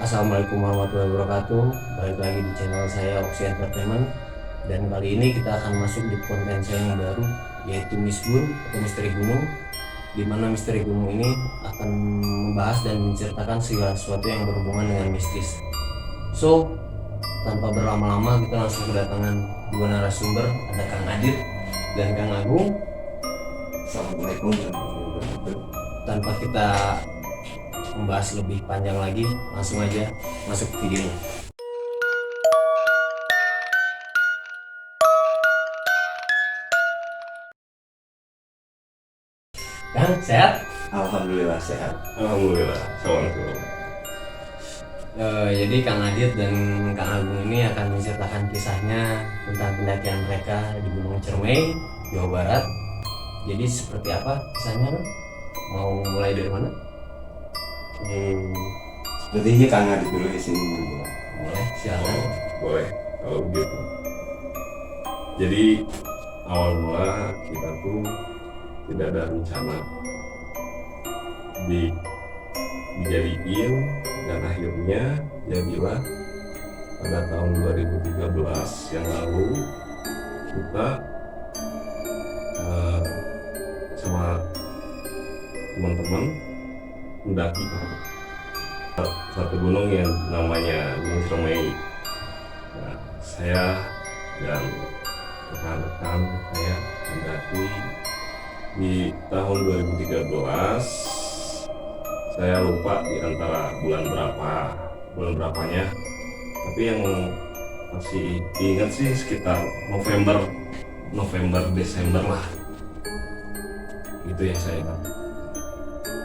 Assalamualaikum warahmatullahi wabarakatuh. Balik lagi di channel saya Oxy Entertainment. Dan kali ini kita akan masuk di konten saya yang baru, yaitu Miss Gun atau Misteri Gunung. Di mana Misteri Gunung ini akan membahas dan menceritakan segala sesuatu yang berhubungan dengan mistis. So, tanpa berlama-lama kita langsung kedatangan dua narasumber, ada Kang Adit dan Kang Agung. Assalamualaikum warahmatullahi wabarakatuh. Tanpa kita membahas lebih panjang lagi, langsung aja masuk ke videonya. Kang, sehat? Alhamdulillah sehat. Alhamdulillah, assalamualaikum. Jadi Kang Adit dan Kang Agung ini akan menceritakan kisahnya tentang pendakian mereka di Gunung Ciremai, Jawa Barat. Jadi seperti apa kisahnya? Mau mulai dari mana? Sepertinya Kang Adit dulu di sini dulu. Boleh, silakan. Boleh, kalau begitu. Jadi awal mula kita tuh tidak ada rencana dijadiin, dan akhirnya jadilah pada tahun 2013 yang lalu kita sama teman-teman mendaki satu gunung yang namanya Gunung Ciremai. Nah, saya dan rekan-rekan saya mendaki di tahun 2013. Saya lupa di antara bulan berapanya, tapi yang masih ingat sih sekitar November Desember lah, itu yang saya ingat.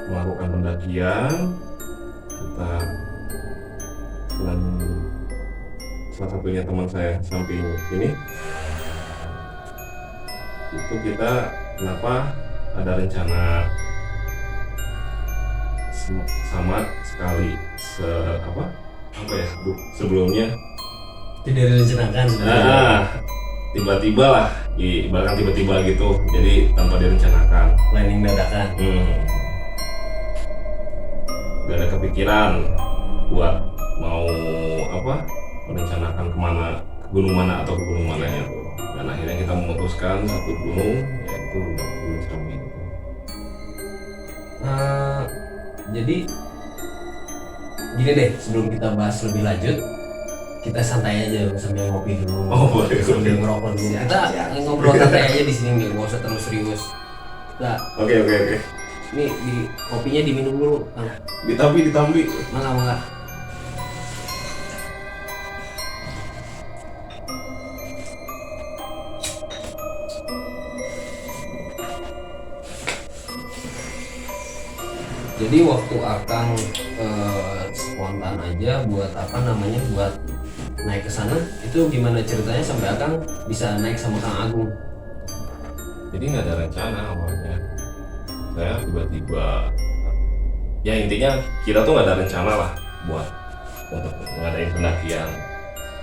Melakukan pendakian kita dengan salah satunya teman saya samping ini, itu kita kenapa ada rencana sama sekali sebelumnya Tidak direncanakan sebenarnya. Tiba-tiba lah, bahkan tiba-tiba gitu, jadi tanpa direncanakan. Planning dadakan. Gak ada kepikiran buat mau merencanakan ke gunung mana atau ke gunung mananya tuh. Dan akhirnya kita memutuskan satu gunung, yaitu Gunung Ciremai. Jadi gini deh, sebelum kita bahas lebih lanjut, kita santai aja sambil ngopi dulu. Oh, boleh. Sambil ngerokok dulu. Kita ngobrol santai aja di sini, nggak usah terlalu serius. Nah, Oke. ini kopinya diminum dulu, Kang. Ditambi. Mangga. Jadi waktu Akang spontan aja buat buat naik ke sana, itu gimana ceritanya sampai Akang bisa naik sama Kang Agung? Jadi nggak ada rencana awalnya. Saya tiba-tiba, ya intinya kita tuh nggak ada rencana lah untuk ngadain pendakian.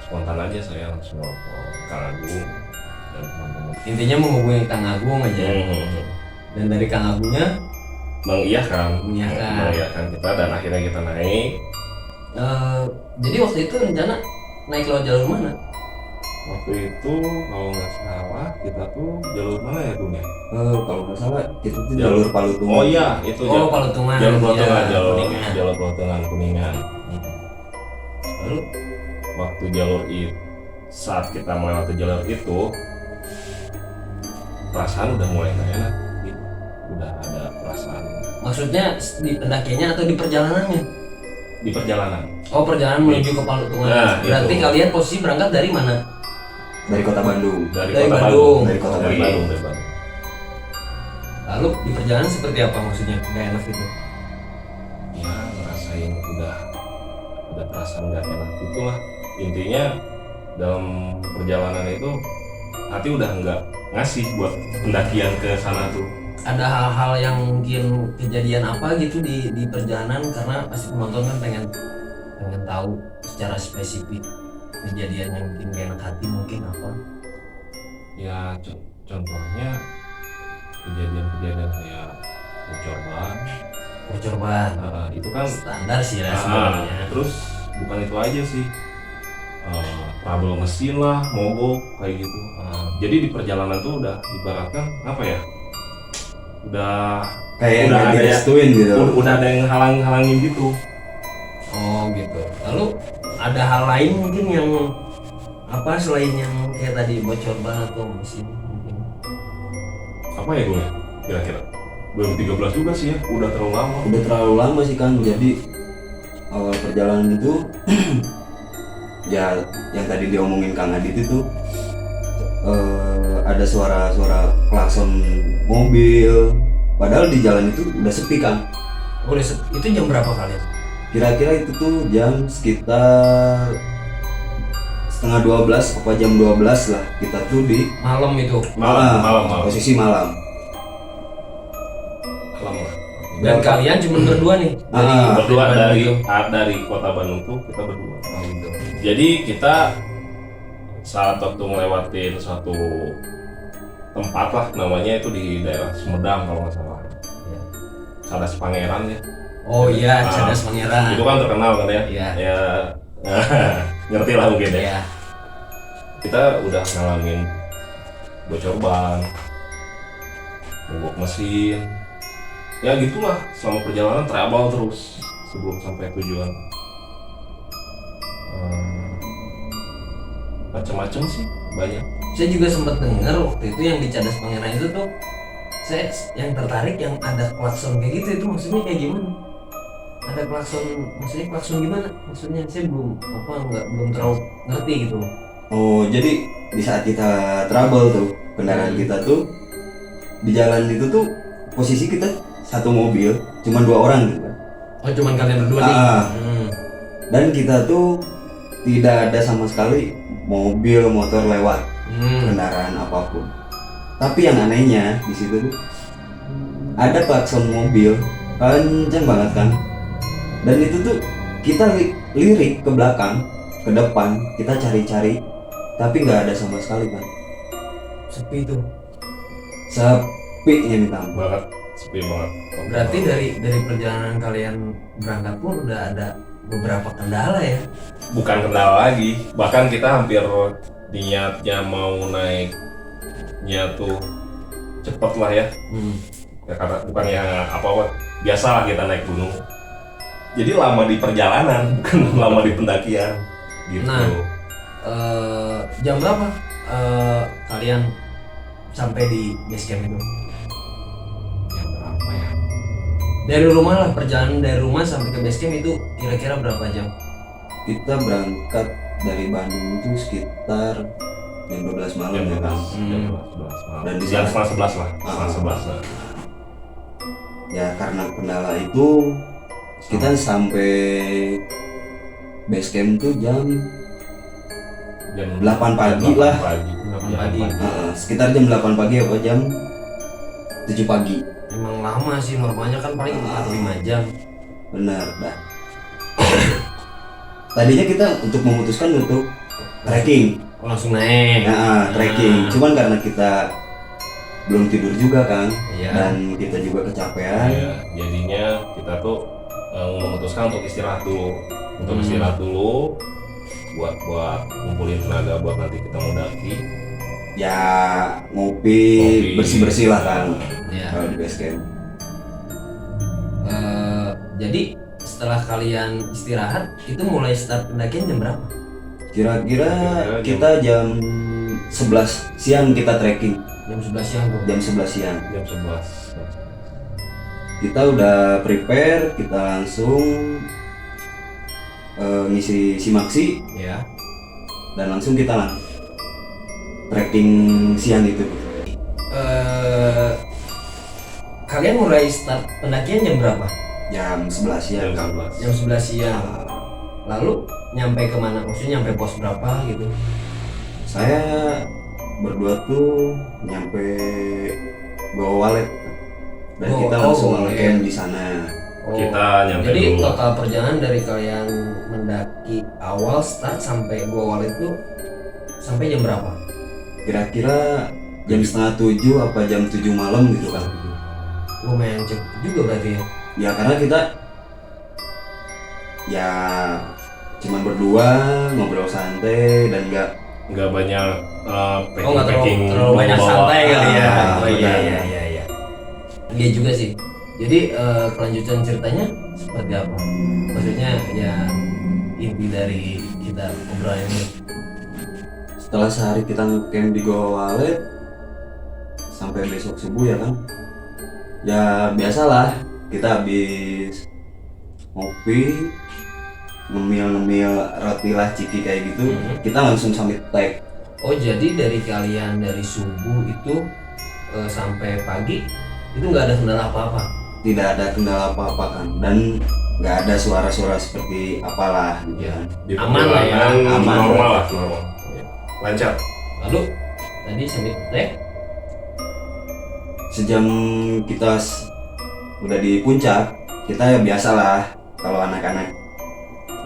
Spontan aja saya langsung nelfon Kang Agung dan teman-teman. Intinya menghubungi Kang Agung aja. Dan dari Kang Agungnya Mengiyakan mengiyakan. kita, dan akhirnya kita naik. Jadi waktu itu rencana naik lewat jalur mana? Waktu itu kalau nggak salah kita tuh jalur mana ya Bung ya? Kalau nggak salah itu tuh jalur Palutungan. Oh iya, itu Palutungan. jalur Palutungan, Ya, Kuningan. jalur Palutungan Kuningan. Lalu waktu saat kita melewati jalur itu, perasaan udah mulai nggak enak. Udah ada perasaan Maksudnya di pendakiannya atau di perjalanannya? di perjalanan. Oh, perjalanan menuju ke Palutungan. Nah, Berarti itu. kalian posisi berangkat dari mana? Dari kota Bandung. Dari Kota Bandung. Dari kota Dari Bandung. Bandung. Lalu di perjalanan seperti apa maksudnya? Gak enak gitu? Ya ngerasain udah ada perasaan nggak enak itulah. Intinya dalam perjalanan itu hati udah nggak ngasih buat pendakian ke sana tuh. Ada hal-hal yang mungkin kejadian apa gitu di perjalanan, karena pasti penonton kan pengen tahu secara spesifik kejadian yang bikin gak enak hati mungkin apa? Ya contohnya kejadian-kejadian kayak bocor ban. Bocor ban. Itu kan Standar sih ya sebenarnya. terus bukan itu aja sih, trouble mesin lah, mogok kayak gitu. Jadi di perjalanan tuh udah ibaratkan apa ya, udah Kayak Udah nggak ada ya. direstuin gitu. udah ada yang halangin gitu. Oh gitu. Lalu ada hal lain mungkin yang apa selain yang kayak tadi bocor ban atau mesin mungkin? Apa ya gue kira-kira 2013 juga sih ya, udah terlalu lama. Udah terlalu lama sih Kang. Jadi awal perjalanan itu ya yang tadi diomongin Kang Adit itu ada suara-suara klakson mobil. Padahal di jalan itu udah sepi Kang. Oh, itu jam berapa kalian? Kira-kira itu tuh jam sekitar setengah 12 apa jam 12 lah, kita tuh di Malam itu. Malam. posisi malam. Malam lah. Dan kalian cuma berdua nih. Berdua Bandung itu. dari kota Bandung tuh kita berdua. Oh, gitu. Jadi kita saat waktu ngelewatin satu tempat lah, namanya itu di daerah Sumedang kalau nggak salah. Iya. Cadas Pangeran ya. Oh iya, Ah, Cadas Pangeran. Itu kan terkenal kan ya. Iya. Ya ngerti lah mungkin ya. Iya. Kita udah ngalamin bocor ban, mogok mesin, ya gitulah selama perjalanan trouble terus sebelum sampai tujuan. Macam-macam sih banyak. Saya juga sempat dengar waktu itu yang di Cadas Pangeran itu tuh, saya yang tertarik yang ada klakson kayak gitu, itu maksudnya kayak gimana? Ada klakson, maksudnya klakson gimana? Maksudnya saya belum terlalu ngerti gitu. Oh, jadi di saat kita trouble tuh kendaraan kita tuh di jalan itu tuh posisi kita satu mobil, cuma 2 orang gitu kan. Oh, cuman kalian berdua nih. Dan kita tuh tidak ada sama sekali mobil motor lewat, kendaraan apapun. Tapi yang anehnya di situ tuh ada klakson mobil kenceng banget kan. Dan itu tuh kita lirik ke belakang, ke depan, kita cari-cari, tapi nggak ada sama sekali kan. Sepi tuh. Sepi ya minta ampun. Banget, sepi banget. Berarti dari perjalanan kalian berangkat pun udah ada beberapa kendala ya? Bukan kendala lagi, bahkan kita hampir niatnya mau naiknya tuh cepet lah ya. Ya karena bukan ya apa biasa lah kita naik gunung. Jadi lama di perjalanan, bukan lama di pendakian gitu. Nah, jam berapa kalian sampai di base camp itu? Jam berapa ya? Dari rumah lah, perjalanan dari rumah sampai ke base camp itu kira-kira berapa jam? Kita berangkat dari Bandung itu sekitar jam 12 malam Jam ya kan. 11 malam. Dan di Jam sana- setengah 11 lah, setengah 11 lah. Ya karena kendala itu kita sampai base camp tuh jam Jam 8 pagi lah. 8 Jam pagi. Sekitar jam 8 pagi apa jam 7 pagi. Emang lama sih, normalnya kan paling 4-5 jam. Benar dah. Tadinya kita untuk memutuskan untuk trekking. Oh, langsung naik. Trekking. Cuman karena kita belum tidur juga kan, Iya. dan kita juga kecapean. Iya, jadinya kita tuh memutuskan untuk istirahat dulu, istirahat dulu, buat ngumpulin tenaga buat nanti kita mendaki. Ya ngopi, bersih-bersih lah kan Iya. kalau di base camp. Jadi setelah kalian istirahat itu mulai start pendakian jam berapa? Kira-kira Kira-kira kita jam 11 siang kita trekking. Jam 11 siang tuh. Jam 11 siang. Jam 11. Kita udah prepare, kita langsung ngisi simaksi Ya. dan langsung kita lah trekking siang itu. Kalian mulai start pendakian jam berapa? Jam 11 siang. Jam 11. Jam 11 siang. Lalu nyampe kemana? Maksudnya nyampe pos berapa gitu? Saya berdua tuh nyampe Goa Walet dan Oh, kita langsung oh, ngecamp iya. di sana. Kita nyampe Jadi dulu. total perjalanan dari kalian mendaki awal start sampai Gua Walet itu sampai jam berapa? Kira-kira jam setengah 7 apa jam 7 malam gitu kan. Lumayan cepet juga berarti ya. Ya karena kita ya cuman berdua ngobrol santai dan nggak banyak nggak packing terlalu banyak bawa-bawa. santai kali ya. Oh iya benar. iya. Iya juga sih. Jadi kelanjutan ceritanya seperti apa? Maksudnya ya inti dari kita obrolan ini. Setelah sehari kita ngecamp di Goa Walet sampai besok subuh ya kan, ya biasalah kita habis ngopi, ngemil roti lah ciki kayak gitu, kita langsung sambil tag. Oh jadi dari kalian dari subuh itu sampai pagi itu nggak ada kendala apa-apa? Tidak ada kendala apa-apa kan, dan nggak ada suara-suara seperti apalah gitu kan. Di Aman lah ya, perjalanan aman. normal lah, normal. Ya. Lancar. Lalu tadi sambil tag Sejam kita udah di puncak, kita ya biasalah kalau anak-anak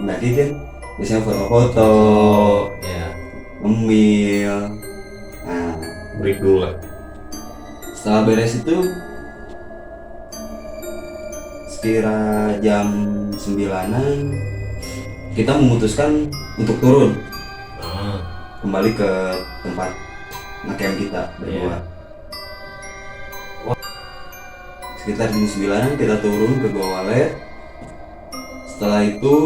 mendaki kan biasanya foto-foto, ya. ngemil. Nah, Break dulu lah. setelah beres itu sekira jam 9-an kita memutuskan untuk turun Ah, kembali ke tempat ngecamp kita berdua. Sekitar jam 9-an kita turun ke Goa Walet. Setelah itu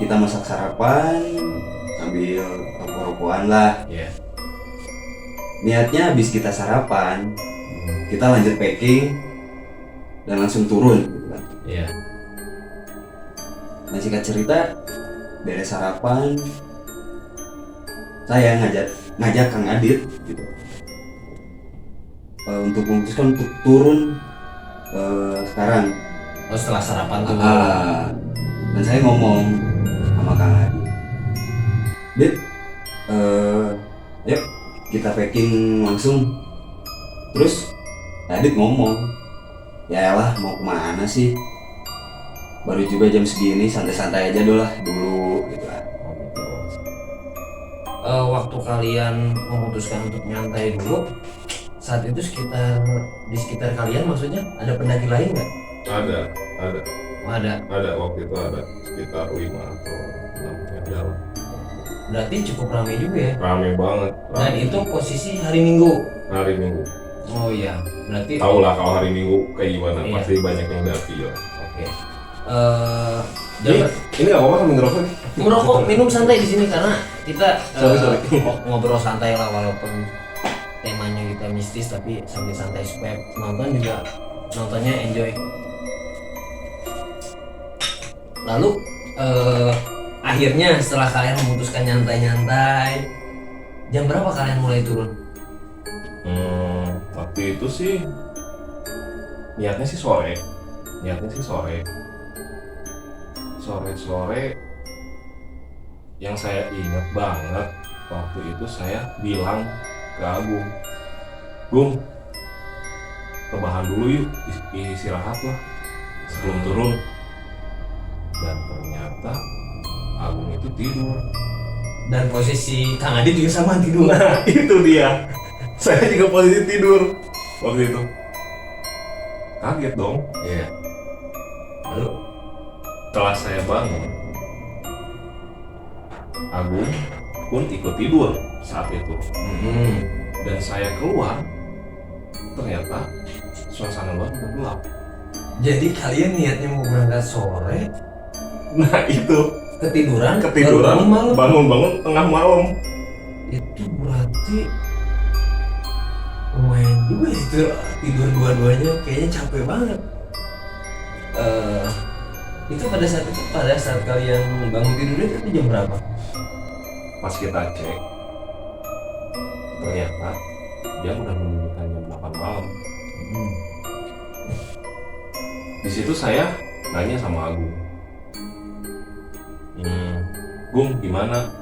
kita masak sarapan sambil rokok-rokokan lah. Ya. Niatnya habis kita sarapan, kita lanjut packing dan langsung turun gitu kan. ya. Nah, singkat cerita, beres sarapan, saya ngajak Kang Adit gitu untuk memutuskan untuk turun sekarang. Oh setelah sarapan tuh. Dan saya ngomong sama Kang Adit, Dit, yuk kita packing langsung. Terus Adit ngomong, ya elah mau kemana sih? Baru juga jam segini, santai-santai aja dulu gitu kan. Waktu kalian memutuskan untuk nyantai dulu, saat itu di sekitar kalian maksudnya ada pendaki lain nggak? Ada. Oh, ada. Ada waktu itu ada sekitar 5 atau 6 yang jalan. Berarti cukup ramai juga ya. Rame banget. Dan itu posisi hari Minggu. hari Minggu. Oh iya, berarti Tahu lah kalau hari Minggu kayak gimana, Iya. pasti banyak yang daki ya. oke. Ini nggak apa-apa sambil ngerokok. Merokok minum santai di sini karena kita Sorry. ngobrol santai lah walaupun temanya kita mistis tapi sambil santai supaya nontonnya enjoy. Lalu akhirnya setelah kalian memutuskan nyantai, jam berapa kalian mulai turun? Waktu itu sih niatnya sih sore. Sore yang saya ingat banget waktu itu saya bilang ke Agung, rebahan dulu yuk, istirahat lah sebelum turun. Dan ternyata Agung itu tidur. Dan posisi Kang Adit juga sama tidur. Nah itu dia, saya juga posisi tidur waktu itu. Kaget dong. Iya. Lalu Setelah saya bangun, Agung pun ikut tidur saat itu. Dan saya keluar, ternyata suasana luar udah gelap. jadi kalian niatnya mau berangkat sore, Nah itu ketiduran ketiduran, baru malam. bangun-bangun tengah malam. Itu berarti lumayan juga itu tidur dua-duanya, kayaknya capek banget. Itu pada saat kalian bangun tidur itu jam berapa? Pas kita cek, ternyata dia udah menunjukkan jam 8 malam. Di situ saya nanya sama Agung, Gung gimana?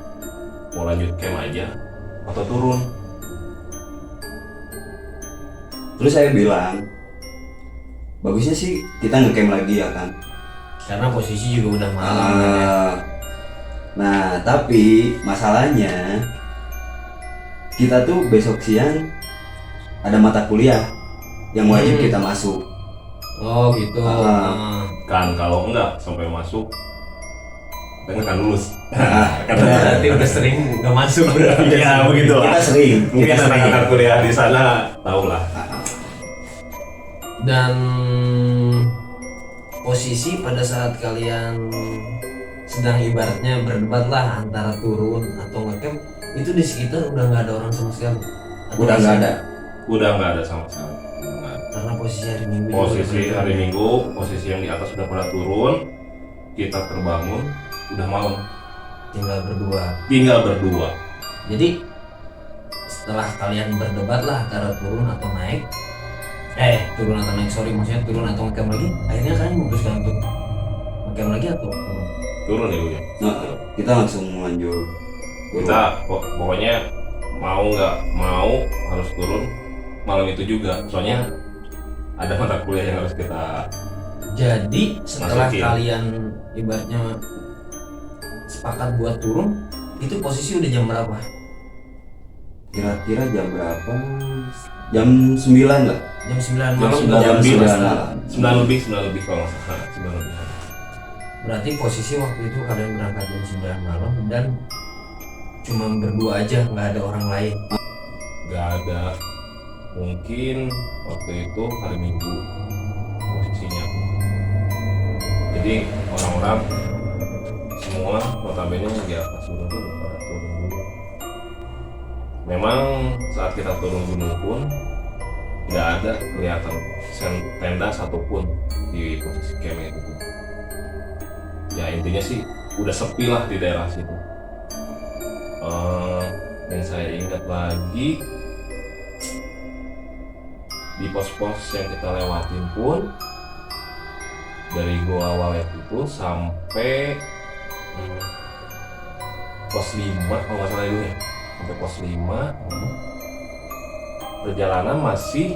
Mau lanjut camp aja atau turun? Terus saya bilang, bagusnya sih kita ngecamp lagi ya kan. Karena posisi juga udah malam kan ya. Nah tapi masalahnya kita tuh besok siang ada mata kuliah yang wajib kita masuk. Oh gitu. Ah. Kan kalau enggak sampai masuk karena kan lulus. Karena berarti udah sering nggak masuk berarti. Ya begitu lah. Kita sering. Mungkin Kita sering. anak-anak kuliah di sana tahu lah. Dan posisi pada saat kalian sedang ibaratnya berdebat lah antara turun atau ngecamp, itu di sekitar udah nggak ada orang sama sekali. Atau Udah nggak masih ada. Udah nggak ada sama sekali. Nggak ada. karena posisi hari Minggu juga Posisi udah hari Minggu, posisi yang di atas sudah pada turun, kita terbangun, udah malam, tinggal berdua. tinggal berdua. Jadi setelah kalian berdebat lah antara turun atau naik, turun atau naik, sorry, maksudnya turun atau ngecamp lagi, akhirnya kalian memutuskan untuk ngecamp lagi atau turun? Turun ya Bu ya. Nah, kita langsung lanjut. Kita pokoknya mau nggak mau harus turun malam itu juga. Soalnya ada mata kuliah yang harus kita. Jadi setelah Masukin. kalian ibaratnya sepakat buat turun, itu posisi udah jam berapa? Kira-kira jam berapa? Jam 9 lah. Jam 9 Jam malam. 9 udah lebih semesta. lah. 9 lebih kalau nggak salah. 9 lebih. Berarti posisi waktu itu kalian berangkat jam 9 malam dan cuma berdua aja, nggak ada orang lain. Nggak ada. Mungkin waktu itu hari Minggu posisinya. Jadi orang-orang semua notabene di atas gunung tuh udah pada turun dulu. Memang saat kita turun gunung pun nggak ada kelihatan tenda satupun di posisi camp itu tuh. Ya intinya sih udah sepi lah di daerah situ. Yang saya ingat lagi di pos-pos yang kita lewatin pun dari Goa Walet itu sampai pos 5 kalau nggak salah itu ya, sampai pos 5 perjalanan masih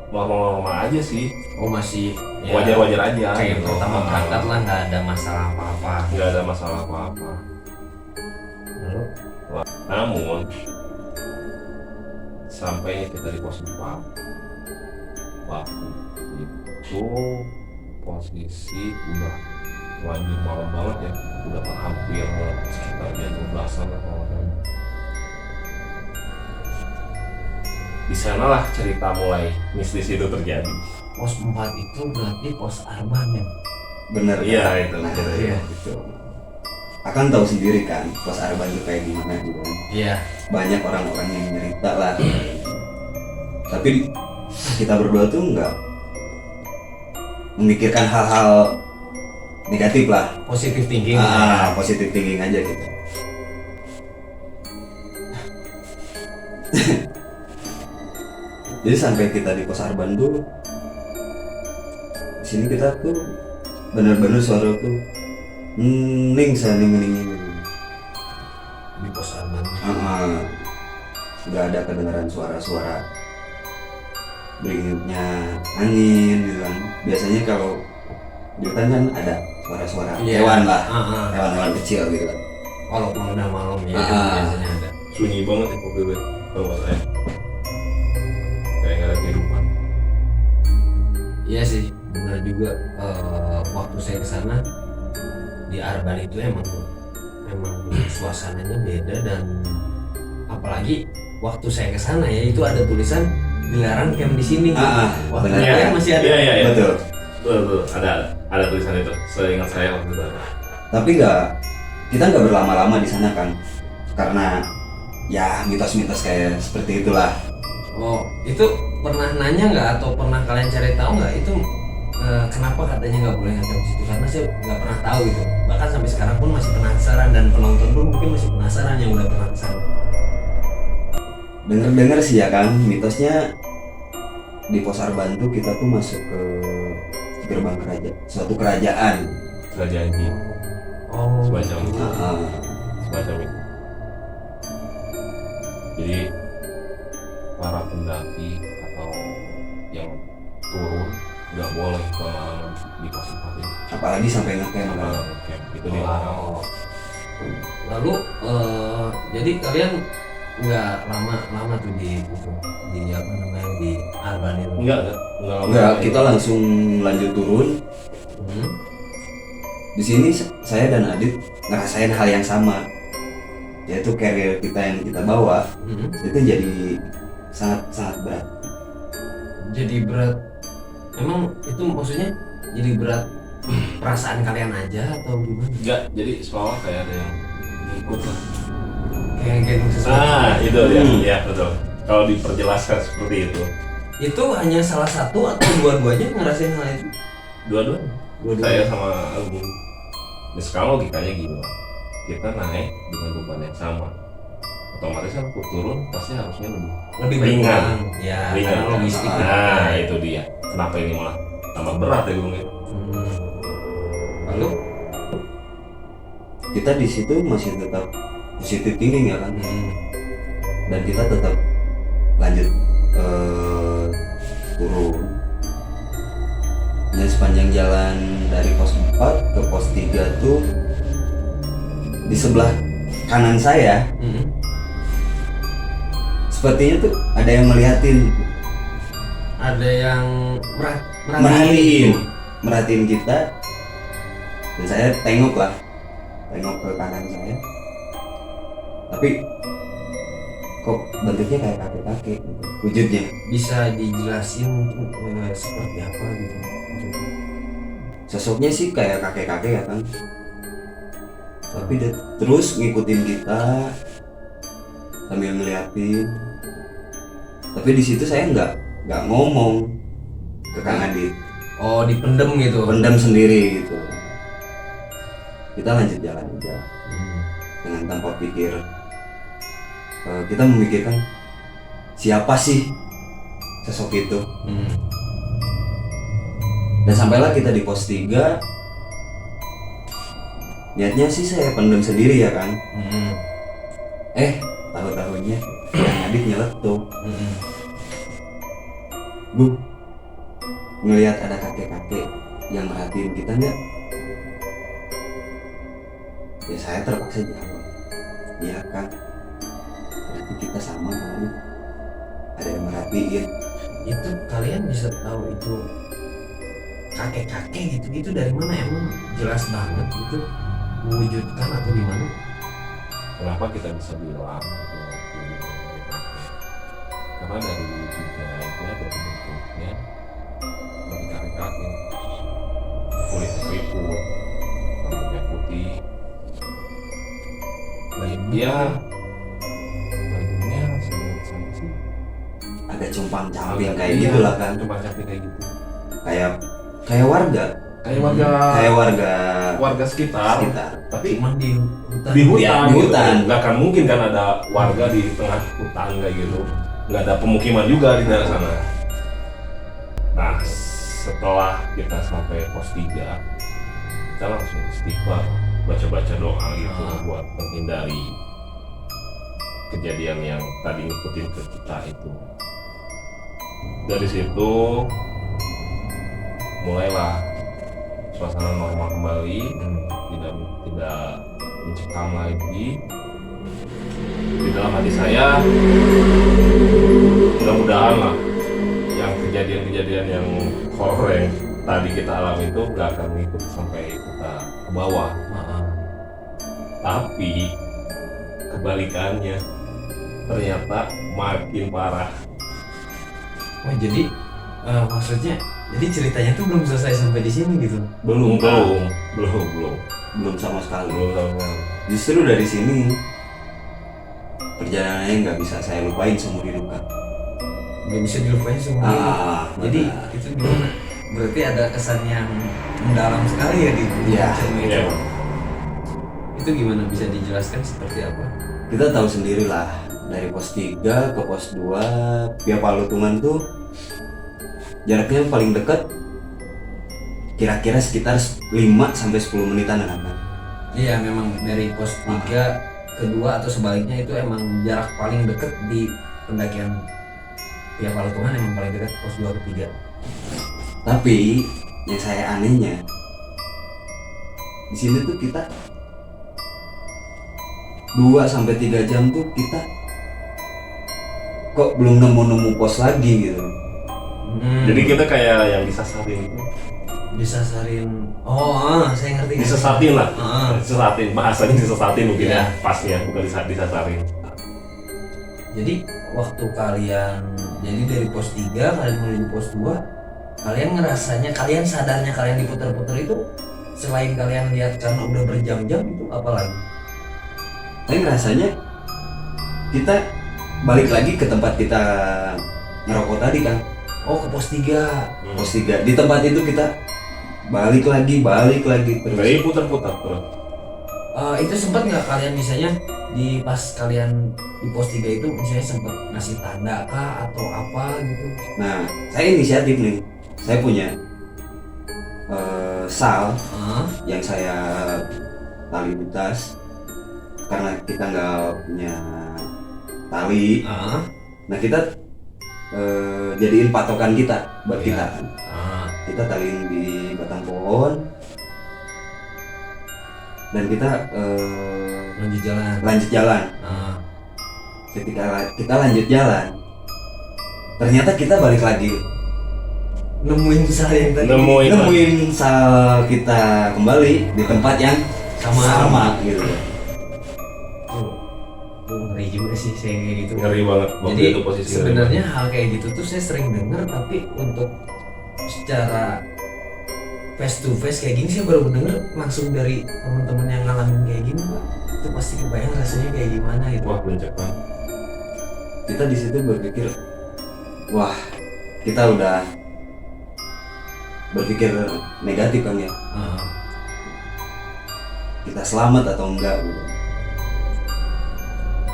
normal-normal aja sih, Oh masih ya, wajar-wajar aja kayak gitu. pertama berangkat lah, nggak ada masalah apa-apa. Nggak ada masalah apa-apa. Lalu Namun sampainya kita di pos 4 waktu itu posisi udah lanjut malam banget ya, udah hampir sekitar jam 12-an lah kalau nggak salah. Di sana lah cerita mulai mistis itu terjadi. pos 4 itu berarti pos Arman ya? Bener. Iya itu. Nah, iya. gitu. Akan tahu sendiri kan pos Arban itu kayak gimana gitu kan. Iya. Banyak orang-orang yang cerita lah. Tapi kita berdua tuh nggak memikirkan hal-hal negatif lah. Positive thinking. ya. Positive thinking aja gitu. Jadi sampai kita di pos Arban tuh, di sini kita tuh bener-bener suara tuh ning Di pos Arman. nggak ada kedengaran suara-suara beriutnya angin gitu kan. Biasanya kalau di hutan kan ada suara-suara Iya. hewan lah, Ah. hewan-hewan kecil gitu kan. Walaupun udah malam ya, Ah. biasanya ada. Sunyi banget ya kopi gue. Tahu nggak saya? Kayak nggak ada kehidupan. Iya sih, benar juga. Waktu saya kesana di Arban itu emang suasananya beda, dan apalagi waktu saya kesana ya itu ada tulisan dilarang camp di sini. Waktu benar. kalian masih ada. Iya. Betul. Betul. Ada tulisan itu. Seingat saya waktu itu ada. Tapi kita nggak berlama-lama di sana kan, karena ya mitos-mitos kayak seperti itulah. Oh, itu pernah nanya nggak atau pernah kalian cari tahu nggak itu kenapa katanya nggak boleh ngecamp di situ? Karena saya nggak pernah tahu gitu. Bahkan sampai sekarang pun masih penasaran, dan penonton pun mungkin masih penasaran yang udah pernah kesana. Dengar-dengar sih ya kan, mitosnya di pos Arban tuh kita tuh masuk ke gerbang suatu kerajaan. Kerajaan jin. Oh, Semacam itu. Ah, Semacam itu. Jadi para pendaki atau yang turun nggak boleh bermalam di pos 4 ini. apalagi sampai ngecamp kan. Itu dilarang. Oh. Lalu jadi kalian nggak lama tuh di itu, di apa namanya, di Arban itu? Enggak. Enggak, kita langsung lanjut turun Hmm. di sini saya dan Adit ngerasain hal yang sama, yaitu carrier kita yang kita bawa itu jadi sangat berat. Jadi berat. Emang itu maksudnya jadi berat perasaan kalian aja atau gimana? Enggak, jadi seolah kayak ada yang ngikut lah. Kayak gendong sesuatu. Itu ya betul. Kalau diperjelaskan seperti itu. Itu hanya salah satu atau dua-duanya ngerasain hal itu? Dua-duanya. Saya sama Agung. Nah, sekarang logikanya gini lah. Kita naik dengan beban yang sama. Otomatis kan aku turun pasti harusnya lebih ringan. Ya, ringan. karena logistik. Nah, itu dia. Kenapa ini malah tambah berat ya Gung? Lalu Kita di situ masih tetap positif thinking ya kan, dan kita tetap lanjut turun. Dan sepanjang jalan dari pos 4 ke pos 3 tuh di sebelah kanan saya sepertinya tuh ada yang melihatin, ada yang merhatiin kita, dan saya tengok ke kanan saya, tapi kok bentuknya kayak kakek-kakek gitu, wujudnya. Bisa dijelasin seperti apa gitu? Sosoknya sih kayak kakek-kakek ya kan, tapi dia terus ngikutin kita sambil ngeliatin. Tapi di situ saya nggak ngomong ke Kang Adit. Oh, dipendem gitu. Pendam sendiri gitu. Kita lanjut jalan aja dengan tanpa pikir. Kita memikirkan siapa sih sosok itu. Dan sampailah kita di pos 3. Niatnya sih saya pendam sendiri ya kan. Tahu-tahunya Kang Adit nyeletuk. Bu, ngelihat ada kakek-kakek yang merhatiin kita nggak? Ya saya terpaksa jawab, iya kan. Berarti kita sama kan, ada yang merhatiin. Itu kalian bisa tahu itu kakek-kakek gitu dari mana? Emang jelas banget gitu mewujudkan atau gimana? Kenapa kita bisa bilang itu kakek? Karena dari wujudnya, dari bentuknya lebih kakek-kakek. Kulit keriput, rambutnya putih. Dia bajunya sama sih Agak compang-camping kayak gitu lah kan. Compang-camping kayak gitu. Kayak warga. Kayak warga sekitar. Tapi Cuman di di hutan, di hutan. Nggak akan mungkin kan ada warga di tengah hutan kayak gitu, nggak ada pemukiman juga di daerah sana. Nah, setelah kita sampai pos 3, kita langsung istighfar, baca-baca doa gitu buat menghindari kejadian yang tadi ngikutin ke kita itu. Dari situ mulailah suasana normal kembali, tidak mencekam lagi. Di dalam hati saya, mudah-mudahan lah yang kejadian-kejadian yang horor yang tadi kita alami itu gak akan ngikut sampai kita ke bawah. Tapi kebalikannya ternyata makin parah. Oh, jadi maksudnya jadi ceritanya tuh belum selesai sampai di sini gitu? Belum Belum sama sekali. belum. Justru dari sini perjalanannya nggak bisa saya lupain seumur hidup kan. Nggak bisa dilupain semua. Jadi benar. itu gimana? Berarti ada kesan yang mendalam sekali ya di Iya. film itu. Iya. Itu gimana, bisa dijelaskan seperti apa? Kita tahu sendiri lah, dari pos 3 ke pos 2 Pia Palutungan tuh jaraknya paling dekat kira-kira sekitar 5-10 menitan kan. Iya, memang dari pos 3 ke 2 atau sebaliknya itu emang jarak paling dekat di pendakian Pia Palutungan, emang paling dekat pos 2 ke 3. Tapi yang saya anehnya di sini tuh kita 2-3 jam tuh kita kok belum nemu pos lagi gitu. Jadi kita kayak yang disasarin itu Disasarin. Saya ngerti. Disesatin lah. Ah. Disesatin, bahasanya disesatin mungkin Iya. ya pasnya, bukan disasarin. Jadi waktu kalian jadi dari pos 3 kalian menuju pos 2, kalian ngerasanya, kalian sadarnya kalian diputar-putar itu selain kalian lihat karena udah berjam-jam itu apa lagi? Tapi rasanya kita balik lagi ke tempat kita ngerokok tadi kan, Oh, ke pos 3. pos 3. Di tempat itu kita balik lagi terus. Jadi putar-putar terus. Itu sempat nggak kalian misalnya di pas kalian di pos 3 itu misalnya sempat ngasih tanda kah atau apa gitu? Nah, saya inisiatif nih. Saya punya sal yang saya tali di tas karena kita nggak punya tali. Nah, kita jadiin patokan kita buat Iya. kita. Kita taliin di batang pohon dan kita Lanjut jalan. lanjut jalan. Ketika kita lanjut jalan, ternyata kita balik lagi Nemuin sal yang tadi. nemuin sal kita kembali di tempat yang sama gitu. Ngeri juga sih saya kayak gitu. Ngeri banget waktu Jadi itu posisi sebenarnya hal kayak gitu tuh saya sering dengar, tapi untuk secara face to face kayak gini saya baru denger langsung dari teman-teman yang ngalamin kayak gini, Pak. Itu pasti kebayang rasanya kayak gimana gitu. wah puncak banget. Kita di situ berpikir, wah kita udah berpikir negatif kan ya, kita selamat atau enggak gitu.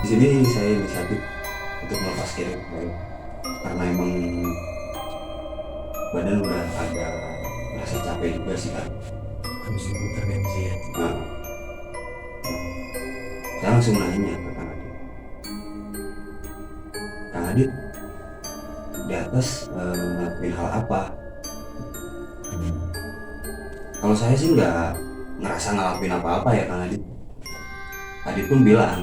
Di sini saya inisiatif untuk melepas kiri karena emang badan udah agak merasa capek juga sih kan. Habis diputar kan sih ya. Nah, saya langsung nanya ke Kang Adit. Kang Adit, di atas ngelakuin hal apa? Kalau saya sih nggak ngerasa ngelakuin apa-apa ya Kang Adit. Adit pun bilang,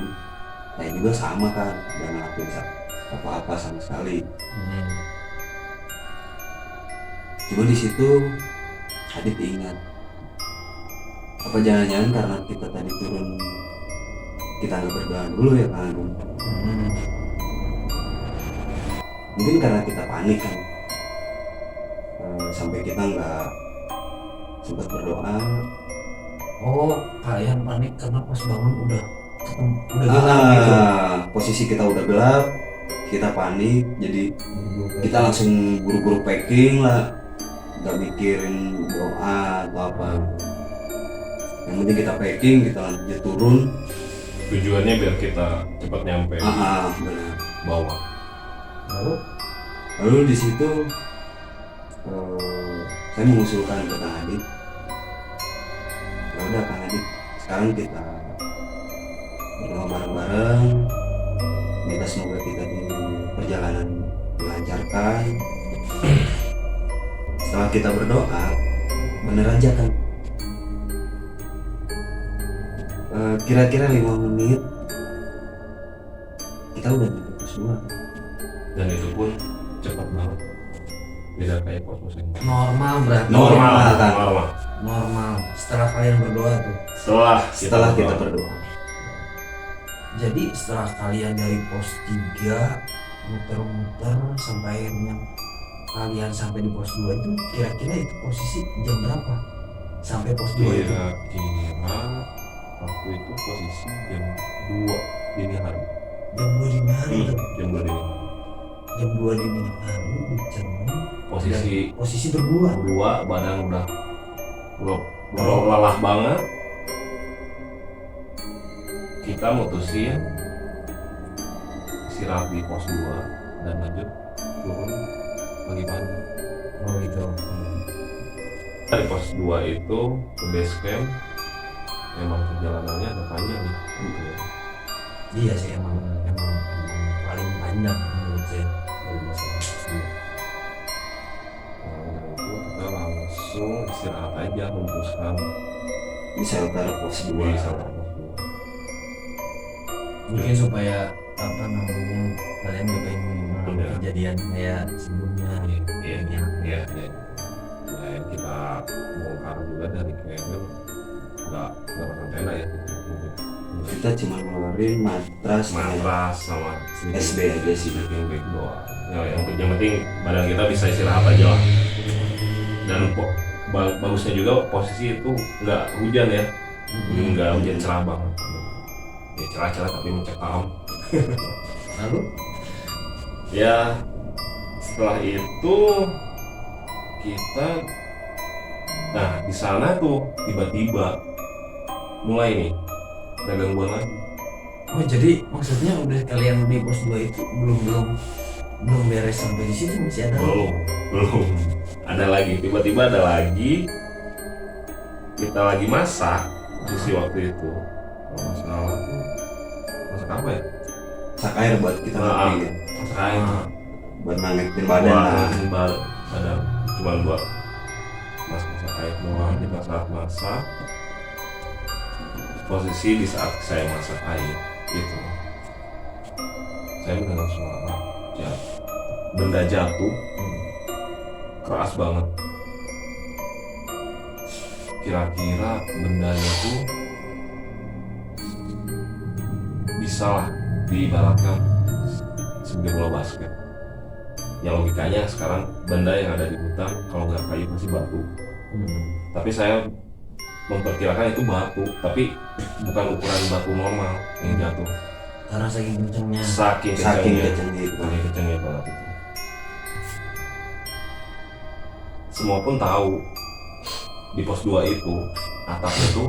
saya juga sama kan, nggak ngelakuin apa-apa sama sekali. Cuma di situ Adit ingat, apa jangan-jangan karena kita tadi turun kita nggak berdoa dulu ya Kang Agung. Mungkin karena kita panik kan, sampai kita nggak sempat berdoa. Oh, kalian panik karena pas bangun udah gelap gitu. Posisi kita udah gelap, kita panik, jadi kita langsung buru-buru packing lah, nggak mikirin doa atau apa. Yang penting kita packing, kita lanjut turun. Tujuannya biar kita cepat nyampe Benar. bawah. Lalu di situ saya mengusulkan ke Kang Adit, ya udah Kang Adit, sekarang kita berdoa bareng-bareng, minta semoga kita di perjalanan dilancarkan. Setelah kita berdoa, bener aja kan, kira-kira 5 menit kita udah nyampe pos 2. Dan itu pun cepat banget, beda kayak pos-pos yang lain. Normal berarti. Normal, kan? Normal. Setelah kalian berdoa tuh. Setelah kita berdoa. Jadi setelah kalian dari pos 3 muter-muter sampai akhirnya kalian sampai di pos 2 itu kira-kira itu posisi jam berapa? Sampai pos 2 itu. Kira-kira waktu itu posisi jam 2 dini hari. Jam 2 dini hari tuh. Jam 2 dini hari. Jam 2 dini hari dicermin. Posisi berdua. badan udah lelah banget. Kita mutusin istirahat di pos 2 dan lanjut turun pagi-pagi. Oh gitu. Dari pos 2 itu ke base camp memang perjalanannya agak panjang nih gitu ya. Iya sih emang paling panjang menurut saya dari pos 2. Nah, itu kita langsung istirahat aja, memutuskan Di shelter pos 2. di sana pos 2. Mungkin supaya apa namanya kalian gak pengen mengulang Iya. kejadian kayak sebelumnya. Iya. Ya yang kita bongkar juga dari kabel nggak pasang tenda ya. Kita cuma ngeluarin matras Sama SB aja sih. sleeping bag doang. Ya, yang penting badan kita bisa istirahat aja lah. Dan bagusnya juga posisi itu nggak hujan ya, nggak hujan cerah banget. Ya cerah-cerah tapi mencekam. Lalu Ya setelah itu kita, nah di sana tuh tiba-tiba mulai nih ada gangguan lagi. oh jadi maksudnya udah kalian di pos 2 itu belum beres sampai di situ masih ada. Belum ada lagi, tiba-tiba ada lagi, kita lagi masak posisi waktu itu kalau nggak salah tuh masak apa ya, sak air buat kita ngopi ya. masak air Buat nangetin badan lah. badan cuma buat masak air doang. Kita saat masak, posisi di saat saya masak air itu saya mendengar suara benda jatuh keras banget. Kira-kira bendanya tuh bisa lah diibaratkan sebagai bola basket. Ya logikanya sekarang benda yang ada di hutan kalau nggak kayu pasti batu. Tapi saya memperkirakan itu batu, tapi bukan ukuran batu normal yang jatuh. Karena saking kencengnya. Saking Saking kencengnya, kecengnya itu. banget itu. Semua pun tahu di pos 2 itu atapnya tuh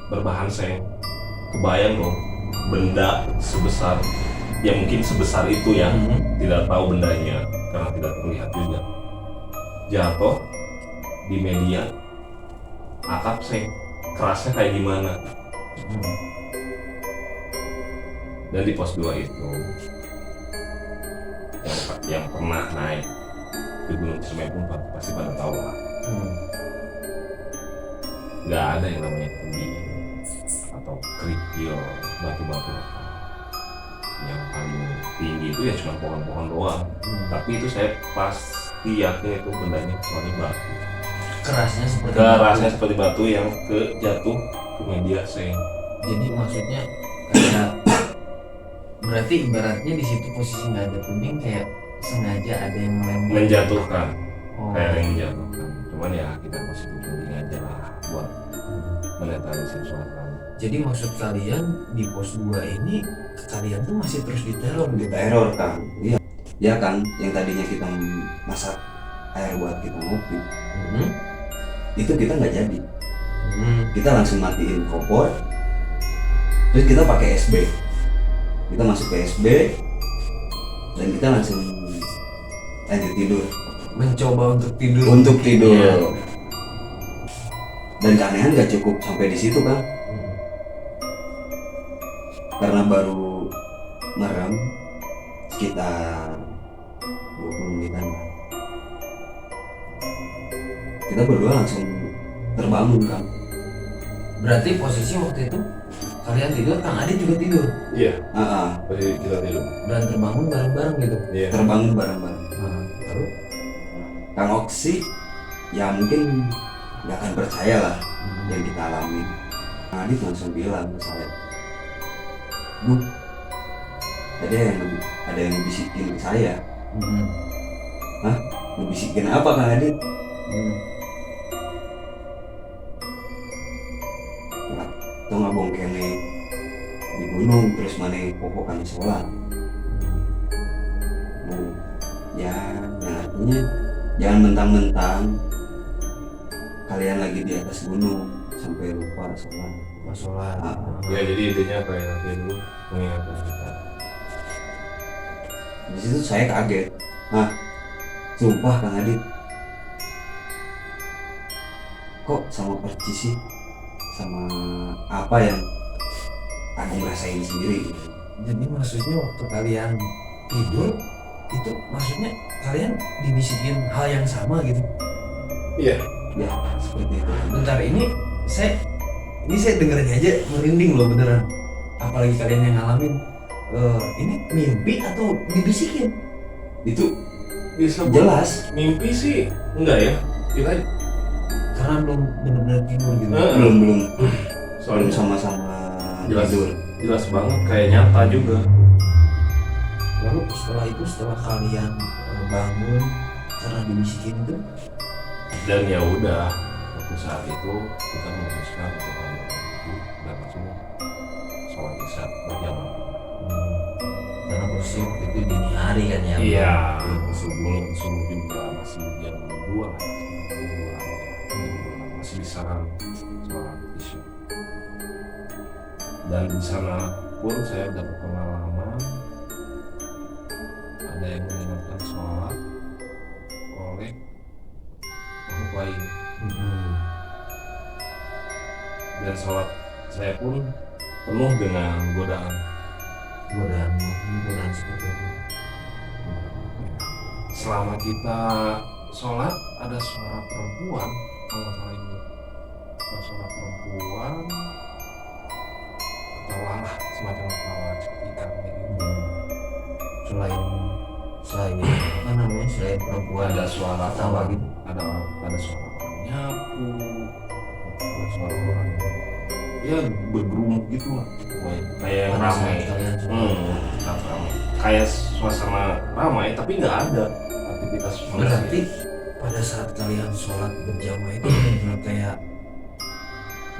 berbahan seng. Kebayang dong benda sebesar, ya mungkin sebesar itu ya, tidak tahu bendanya karena tidak terlihat juga, jatuh di media atap seng. Kerasnya kayak gimana. Dan di pos 2 itu yang pernah naik ke Gunung Ciremai pun pasti pada tahu lah, nggak ada yang namanya tebing atau kerikil, batu-batu. Yang paling tinggi itu ya cuma pohon-pohon doang. Tapi itu saya pasti yakin itu bendanya soalnya batu. Kerasnya seperti batu yang jatuh ke media seng. Jadi maksudnya kayak berarti ibaratnya di situ posisi nggak ada tebing, kayak sengaja ada yang Menjatuhkan, Oh. kayak ada yang menjatuhkan. Cuman ya kita positif thinking aja lah buat menetralisir suasana. Jadi maksud kalian di pos 2 ini kalian tuh masih terus diteror Di gitu? teror kan. Iya. Ya kan, yang tadinya kita masak air buat kita ngopi, itu kita nggak jadi. Kita langsung matiin kompor, terus kita pakai SB. Kita masuk ke SB dan kita langsung lanjut tidur. Mencoba untuk tidur. Untuk tidur. Iya. Dan keanehan nggak cukup sampai di situ kan, karena baru merem sekitar 20 menitan lah. Kita berdua langsung terbangun kan. Berarti posisi waktu itu kalian tidur, Kang Adit juga tidur Iya, Ah, pasti kita tidur. dan terbangun bareng-bareng gitu. Iya. terbangun bareng-bareng. Lalu Kang Oksi ya mungkin nggak akan percaya lah yang kita alami. Kang Adit langsung bilang ke saya, "Bu, tadi ada yang ngebisikin ke saya." "Hah? Ngebisikin apa Kang Adit?" "Tuh ngabong kene di gunung terus mana pokokan sholat." Ya, yang artinya jangan mentang-mentang kalian lagi di atas gunung sampai lupa sholat. Masalah. Ya jadi intinya kayak nanti dulu mengingatkan kita. Di situ saya kaget. Sumpah Kang Adit, kok sama percis sih, sama apa yang aku rasain sendiri. Jadi maksudnya waktu kalian tidur itu maksudnya kalian dibisikin hal yang sama gitu? Iya. Ya seperti itu. Bentar, ini saya dengerin aja merinding loh beneran. Apalagi kalian yang ngalamin. Ini mimpi atau dibisikin? Itu Bisa jelas. mimpi sih enggak ya, kita karena belum benar-benar tidur gitu. belum soalnya sama-sama jelas tidur. jelas banget kayak nyata juga. Lalu setelah kalian bangun karena dibisikin itu, Dan ya udah, waktu saat itu kita memutuskan untuk ambil wudhu dan langsung sholat isya berjamaah. karena posisi waktu itu dini hari kan ya. Iya, subuh juga masih jam 2 lah, masih bisa sholat isya. Dan di sana pun saya dapat pengalaman ada yang mengingatkan sholat oleh orang lain. Dan sholat saya pun penuh dengan godaan seperti itu. selama kita sholat ada suara perempuan, kalau nggak salah ini ada suara perempuan ketawa lah, semacam ketawa cekikan kayak gitu. Selain apa namanya, selain perempuan Ada suara ketawa gitu. ada suara orang nyapu, ada suara orang ya bergerumuk gitu lah, kayak yang Pada saat ramai. kalian sholat. Saat ramai kayak suasana ramai tapi nggak ada aktivitas Berarti pada saat kalian sholat berjamaah itu benar-benar kayak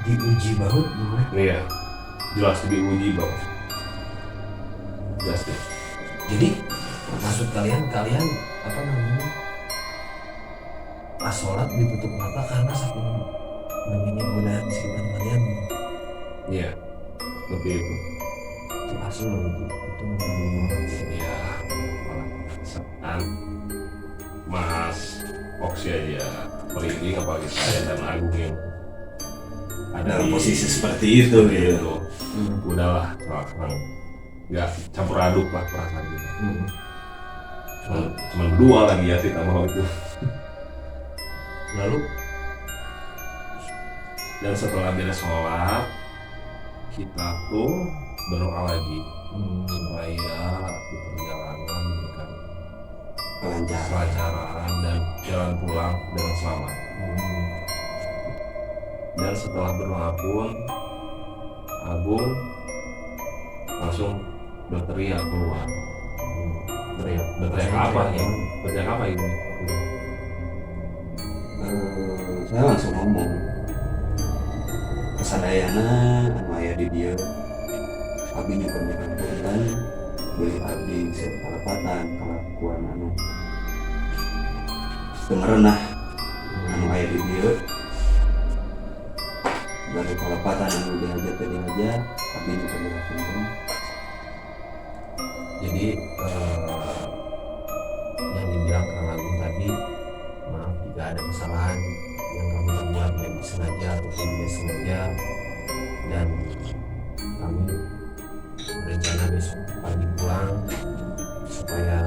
diuji banget gimana? Iya, jelas diuji banget. Jelas deh. Jadi maksud kalian apa namanya, pas sholat ditutup mata karena saking banyaknya godaan di sekitar kalian. Iya, seperti itu. Itu asli loh, itu banget. Iya, setan Mas Oksi aja merinding, apalagi saya dan Agung yang ada Dalam di posisi seperti itu gitu. Udahlah, sekarang nggak campur aduk lah perasaan kita. Cuman berdua lagi ya kita mau itu. Lalu Dan setelah beres sholat, kita tuh berdoa lagi supaya di perjalanan diberikan kelancaran dan jalan pulang dengan selamat. Dan setelah berdoa pun Agung langsung berteriak keluar. Berteriak apa ya? Berteriak apa ini? Saya langsung ngomong kesadayana anu aya di dia abdi juga mengampurkan beli abdi bisa kalepatan kelakuan anu semerenah anu aya di dia baru kalepatan anu dihajar tadi aja abdi juga dilakukan. jadi yang dibilang Kang Agung tadi, maaf jika ada kesalahan yang kami perbuat baik sengaja ataupun tidak sengaja, dan kami berencana besok pagi pulang supaya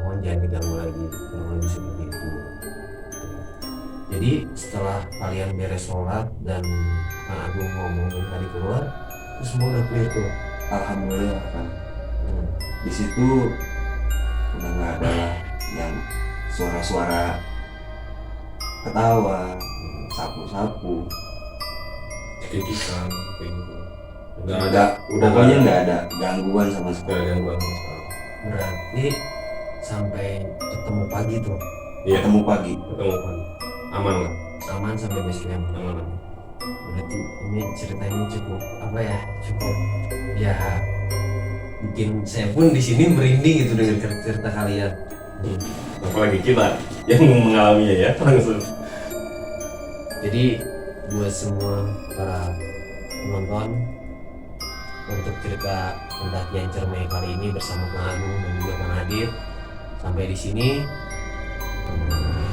mohon jangan diganggu lagi kurang lebih seperti itu. Jadi setelah kalian beres sholat dan Kang Agung ngomongin tadi keluar, itu semua udah clear tuh. Alhamdulillah kan di situ udah nggak ada lah yang suara-suara ketawa sapu-sapu Cekikan kayak gitu. pokoknya nggak ada gangguan sama sekali. Gak ada gangguan sama sekali. Berarti sampai ketemu pagi tuh, Iya, Ketemu pagi ketemu pagi. Aman lah, aman sampai base camp. aman. Berarti ini ceritanya cukup apa ya, cukup ya bikin saya pun di sini merinding gitu dengan cerita kalian. Apalagi kita yang mengalaminya ya langsung. Jadi buat semua para penonton, untuk cerita pendakian Cermai kali ini bersama Kang Agung dan juga Kang Adit sampai di sini.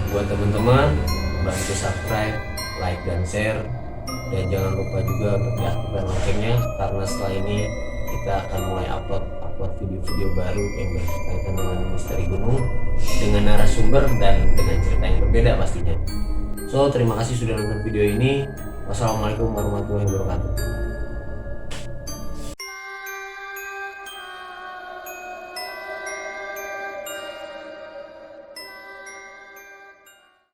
Buat teman-teman, bantu subscribe, like dan share, dan jangan lupa juga untuk diaktifkan loncengnya karena setelah ini kita akan mulai upload video-video baru yang berkaitan dengan misteri gunung dengan narasumber dan dengan cerita yang berbeda pastinya. So, terima kasih sudah nonton video ini. Wassalamualaikum warahmatullahi wabarakatuh.